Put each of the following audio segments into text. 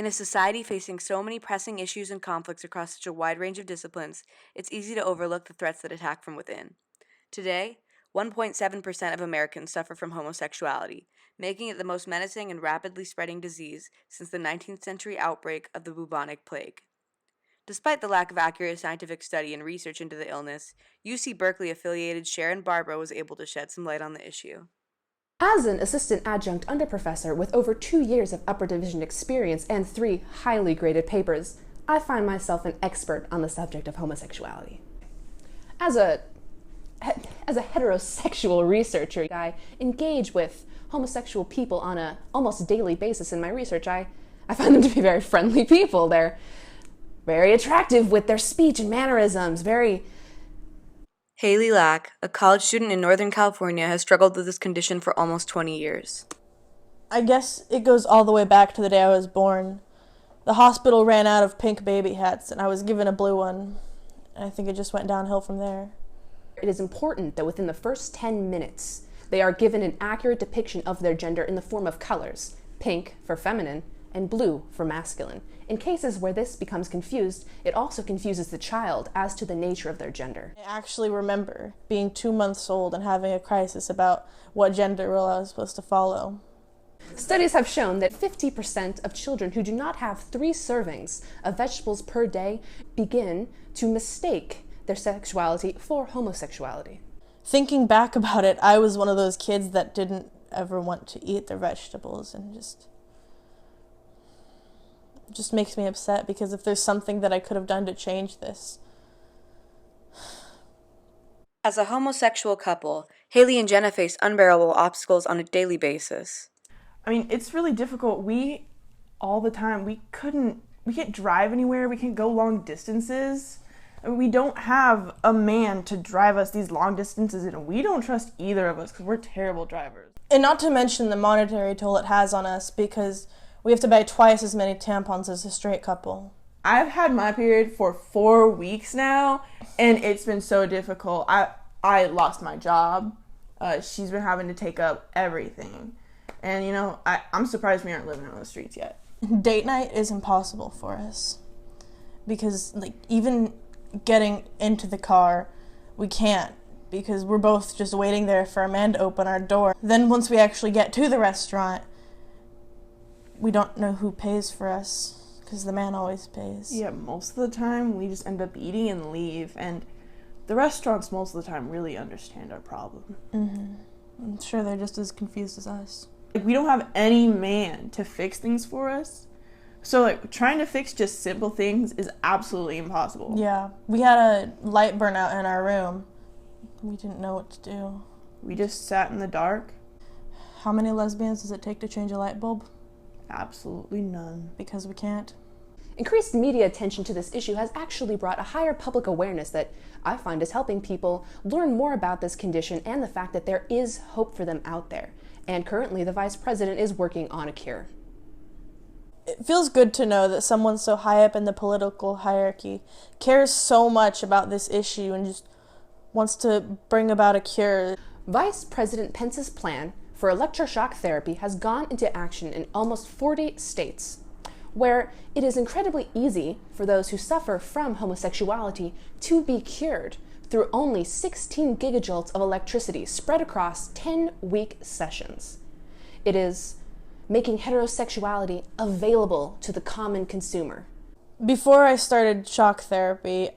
In a society facing so many pressing issues and conflicts across such a wide range of disciplines, it's easy to overlook the threats that attack from within. Today, 1.7% of Americans suffer from homosexuality, making it the most menacing and rapidly spreading disease since the 19th century outbreak of the bubonic plague. Despite the lack of accurate scientific study and research into the illness, UC Berkeley affiliated Sharon Barbara was able to shed some light on the issue. As an assistant adjunct underprofessor with over 2 years of upper division experience and 3 highly graded papers, I find myself an expert on the subject of homosexuality. As a heterosexual researcher, I engage with homosexual people on an almost daily basis in my research. I find them to be very friendly people. They're very attractive with their speech and mannerisms, very... Haley Lack, a college student in Northern California, has struggled with this condition for almost 20 years. I guess it goes all the way back to the day I was born. The hospital ran out of pink baby hats, and I was given a blue one. I think it just went downhill from there. It is important that within the first 10 minutes, they are given an accurate depiction of their gender in the form of colors, pink for feminine and blue for masculine. In cases where this becomes confused, it also confuses the child as to the nature of their gender. I actually remember being 2 months old and having a crisis about what gender role I was supposed to follow. Studies have shown that 50% of children who do not have 3 servings of vegetables per day begin to mistake their sexuality for homosexuality. Thinking back about it, I was one of those kids that didn't ever want to eat their vegetables, and just makes me upset, because if there's something that I could have done to change this. As a homosexual couple, Haley and Jenna face unbearable obstacles on a daily basis. I mean, it's really difficult. All the time, we can't drive anywhere, we can't go long distances. I mean, we don't have a man to drive us these long distances, and we don't trust either of us because we're terrible drivers. And not to mention the monetary toll it has on us, because we have to buy twice as many tampons as a straight couple. I've had my period for 4 weeks now, and it's been so difficult. I lost my job. She's been having to take up everything. And, I'm surprised we aren't living on the streets yet. Date night is impossible for us, because, even getting into the car, we can't, because we're both just waiting there for a man to open our door. Then once we actually get to the restaurant, we don't know who pays for us, because the man always pays. Yeah, most of the time we just end up eating and leave, and the restaurants most of the time really understand our problem. Mm-hmm. I'm sure they're just as confused as us. We don't have any man to fix things for us, so trying to fix just simple things is absolutely impossible. Yeah, we had a light burnout in our room. We didn't know what to do. We just sat in the dark. How many lesbians does it take to change a light bulb? Absolutely none. Because we can't. Increased media attention to this issue has actually brought a higher public awareness that I find is helping people learn more about this condition and the fact that there is hope for them out there. And currently, the Vice President is working on a cure. It feels good to know that someone so high up in the political hierarchy cares so much about this issue and just wants to bring about a cure. Vice President Pence's plan for electroshock therapy has gone into action in almost 40 states, where it is incredibly easy for those who suffer from homosexuality to be cured through only 16 gigajoules of electricity spread across 10-week sessions. It is making heterosexuality available to the common consumer. Before I started shock therapy,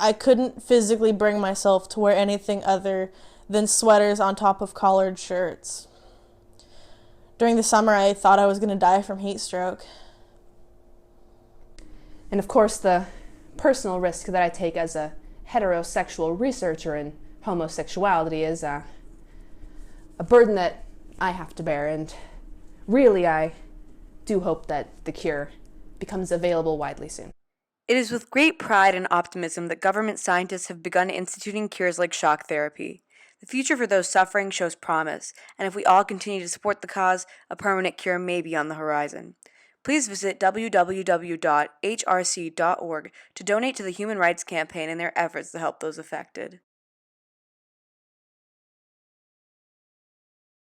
I couldn't physically bring myself to wear anything other than sweaters on top of collared shirts. During the summer, I thought I was going to die from heat stroke. And of course, the personal risk that I take as a heterosexual researcher in homosexuality is a burden that I have to bear, and really I do hope that the cure becomes available widely soon. It is with great pride and optimism that government scientists have begun instituting cures like shock therapy. The future for those suffering shows promise, and if we all continue to support the cause, a permanent cure may be on the horizon. Please visit www.hrc.org to donate to the Human Rights Campaign and their efforts to help those affected.